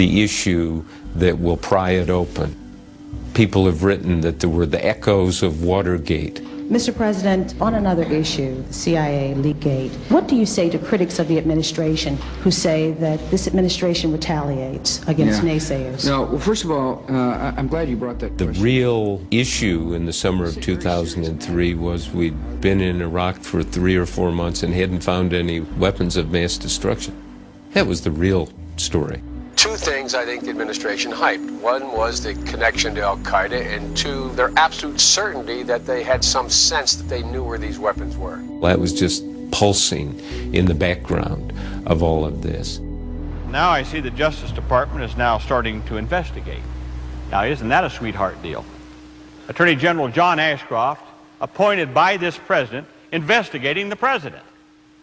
the issue that will pry it open. People have written that there were the echoes of Watergate. Mr. President, on another issue, the CIA Leakgate, what do you say to critics of the administration who say that this administration retaliates against naysayers? No, well, first of all, I'm glad you brought that question. The real issue in the summer of 2003 was we'd been in Iraq for 3 or 4 months and hadn't found any weapons of mass destruction. That was the real story. Two things I think the administration hyped. One was the connection to al-Qaeda, and two, their absolute certainty that they had some sense that they knew where these weapons were. That was just pulsing in the background of all of this. Now I see the Justice Department is now starting to investigate. Now, isn't that a sweetheart deal? Attorney General John Ashcroft, appointed by this president, investigating the president.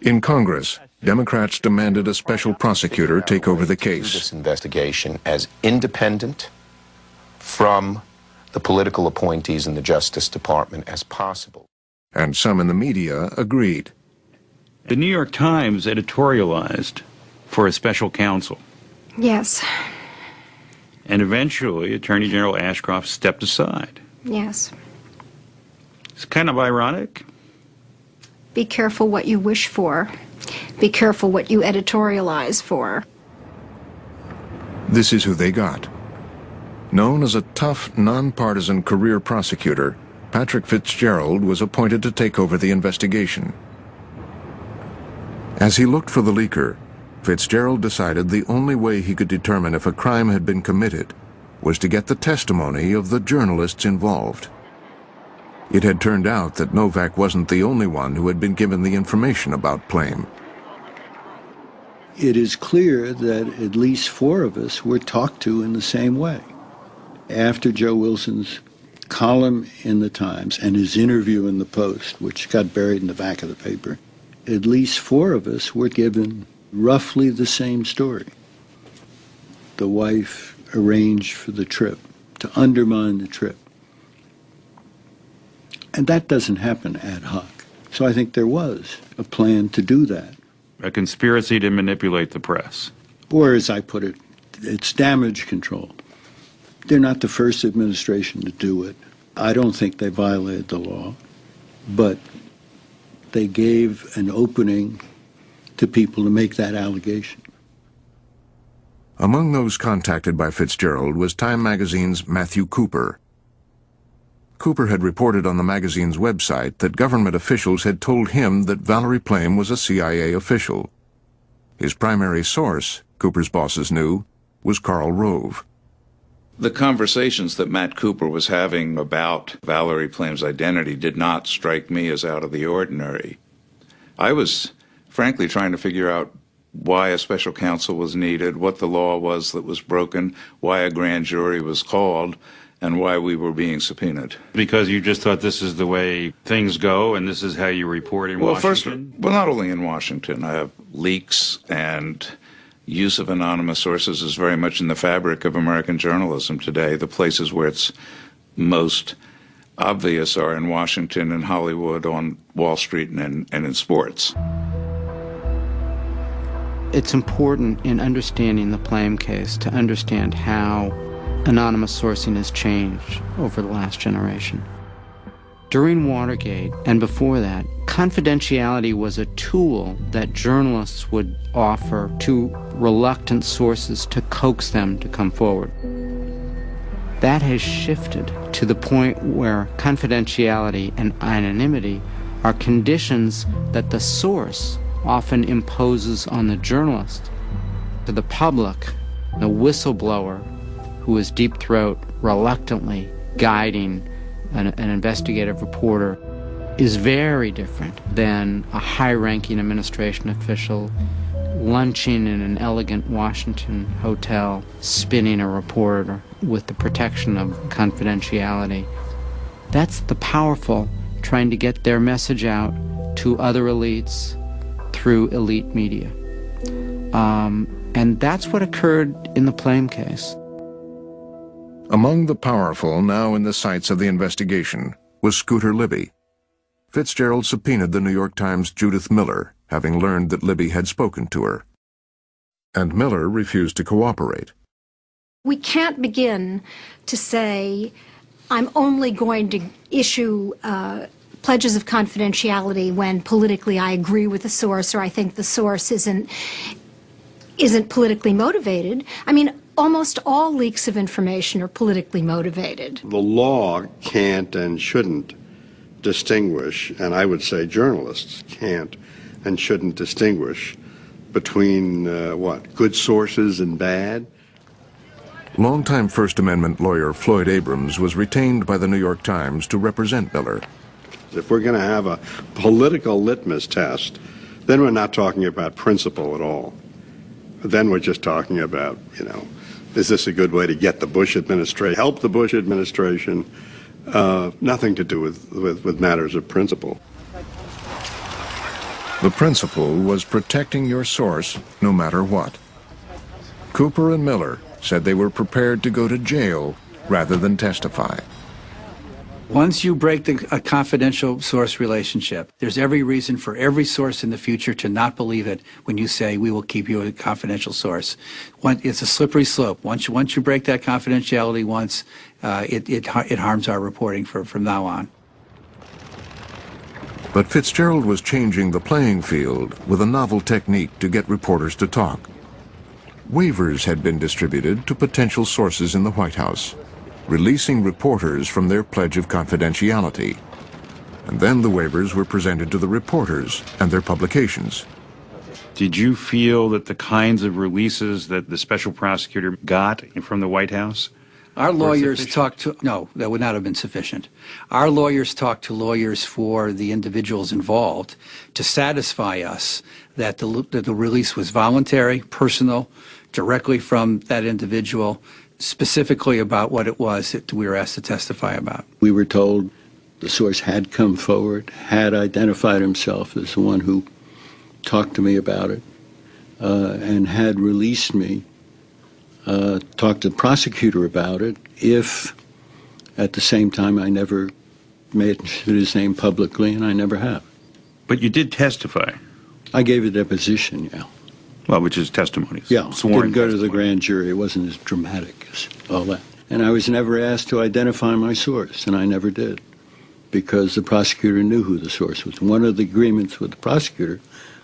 In Congress, Democrats demanded a special prosecutor take over the case. This investigation as independent from the political appointees in the Justice Department as possible. And some in the media agreed. The New York Times editorialized for a special counsel. Yes. And eventually, Attorney General Ashcroft stepped aside. Yes. It's kind of ironic. Be careful what you wish for. Be careful what you editorialize for. This is who they got. Known as a tough, nonpartisan career prosecutor, Patrick Fitzgerald was appointed to take over the investigation. As he looked for the leaker, Fitzgerald decided the only way he could determine if a crime had been committed was to get the testimony of the journalists involved. It had turned out that Novak wasn't the only one who had been given the information about Plame. It is clear that at least 4 of us were talked to in the same way. After Joe Wilson's column in the Times and his interview in the Post, which got buried in the back of the paper, at least 4 of us were given roughly the same story. The wife arranged for the trip, to undermine the trip. And that doesn't happen ad hoc. So I think there was a plan to do that. A conspiracy to manipulate the press. Or, as I put it, it's damage control. They're not the first administration to do it. I don't think they violated the law, but they gave an opening to people to make that allegation. Among those contacted by Fitzgerald was Time magazine's Matthew Cooper. Cooper had reported on the magazine's website that government officials had told him that Valerie Plame was a CIA official. His primary source, Cooper's bosses knew, was Karl Rove. The conversations that Matt Cooper was having about Valerie Plame's identity did not strike me as out of the ordinary. I was, frankly, trying to figure out why a special counsel was needed, what the law was that was broken, why a grand jury was called, and why we were being subpoenaed. Because you just thought this is the way things go and this is how you report in Washington? Well, not only in Washington. I have leaks, and use of anonymous sources is very much in the fabric of American journalism today. The places where it's most obvious are in Washington and Hollywood, on Wall Street, and in sports. It's important in understanding the Plame case to understand how anonymous sourcing has changed over the last generation. During Watergate and before that, confidentiality was a tool that journalists would offer to reluctant sources to coax them to come forward. That has shifted to the point where confidentiality and anonymity are conditions that the source often imposes on the journalist. To the public, the whistleblower who is deep throat reluctantly guiding an investigative reporter is very different than a high-ranking administration official lunching in an elegant Washington hotel, spinning a report with the protection of confidentiality. That's the powerful trying to get their message out to other elites through elite media. And that's what occurred in the Plame case. Among the powerful now in the sights of the investigation was Scooter Libby. Fitzgerald subpoenaed the New York Times' Judith Miller, having learned that Libby had spoken to her. And Miller refused to cooperate. We can't begin to say, I'm only going to issue pledges of confidentiality when politically I agree with the source or I think the source isn't politically motivated. I mean, almost all leaks of information are politically motivated. The law can't and shouldn't distinguish, and I would say journalists can't and shouldn't distinguish between, good sources and bad. Longtime First Amendment lawyer Floyd Abrams was retained by the New York Times to represent Miller. If we're going to have a political litmus test, then we're not talking about principle at all. Then we're just talking about, is this a good way to get the Bush administration, help the Bush administration? Nothing to do with matters of principle. The principle was protecting your source no matter what. Cooper and Miller said they were prepared to go to jail rather than testify. Once you break a confidential source relationship, there's every reason for every source in the future to not believe it when you say, we will keep you a confidential source. It's a slippery slope. Once you break that confidentiality once, it harms our reporting from now on. But Fitzgerald was changing the playing field with a novel technique to get reporters to talk. Waivers had been distributed to potential sources in the White House, releasing reporters from their pledge of confidentiality. And then the waivers were presented to the reporters and their publications. Did you feel that the kinds of releases that the special prosecutor got from the White House? Our lawyers talked to, no, that would not have been sufficient. Our lawyers talked to lawyers for the individuals involved to satisfy us that the release was voluntary, personal, directly from that individual, specifically about what it was that we were asked to testify about. We were told the source had come forward, had identified himself as the one who talked to me about it, and had released me, talked to the prosecutor about it, if at the same time I never mentioned his name publicly, and I never have. But you did testify. I gave a deposition, yeah. Well, which is testimony. Yeah, sworn didn't go testimony. to the grand jury. It wasn't as dramatic as all that. And I was never asked to identify my source, and I never did, because the prosecutor knew who the source was. One of the agreements with the prosecutor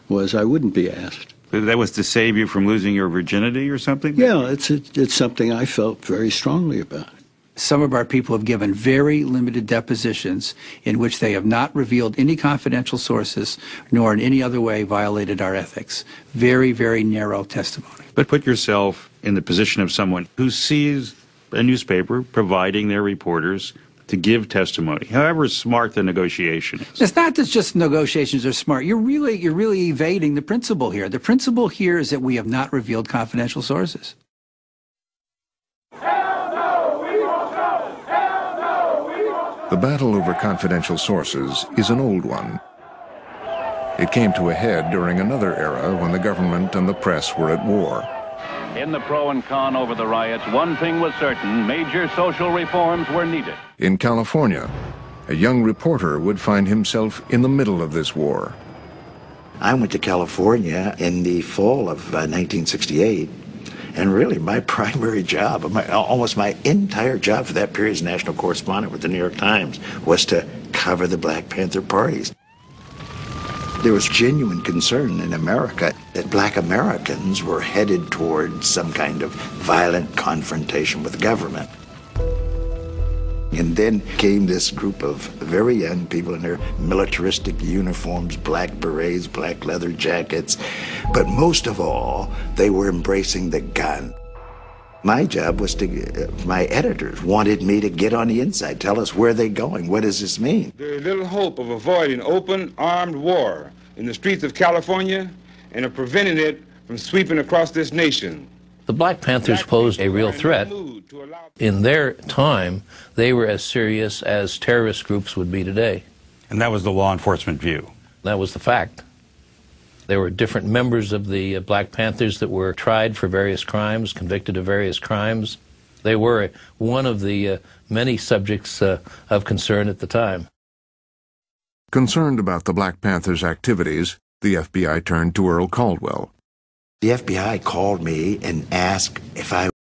was I wouldn't be asked. That was to save you from losing your virginity or something? Yeah, it's something I felt very strongly about. Some of our people have given very limited depositions in which they have not revealed any confidential sources nor in any other way violated our ethics. Very, very narrow testimony. But put yourself in the position of someone who sees a newspaper providing their reporters to give testimony, however smart the negotiation is. It's not that just negotiations are smart. You're really evading the principle here. The principle here is that we have not revealed confidential sources. The battle over confidential sources is an old one. It came to a head during another era when the government and the press were at war. In the pro and con over the riots, one thing was certain: major social reforms were needed. In California, a young reporter would find himself in the middle of this war. I went to California in the fall of 1968, and really my primary job, almost my entire job for that period as national correspondent with the New York Times, was to cover the Black Panther parties. There was genuine concern in America that Black Americans were headed toward some kind of violent confrontation with the government. And then came this group of very young people in their militaristic uniforms, black berets, black leather jackets. But most of all, they were embracing the gun. My job was my editors wanted me to get on the inside, tell us where they're going, what does this mean? There is little hope of avoiding open armed war in the streets of California and of preventing it from sweeping across this nation. The Black Panthers posed a real threat. In their time, they were as serious as terrorist groups would be today. And that was the law enforcement view. That was the fact. There were different members of the Black Panthers that were tried for various crimes, convicted of various crimes. They were one of the many subjects of concern at the time. Concerned about the Black Panthers' activities, the FBI turned to Earl Caldwell. The FBI called me and asked if I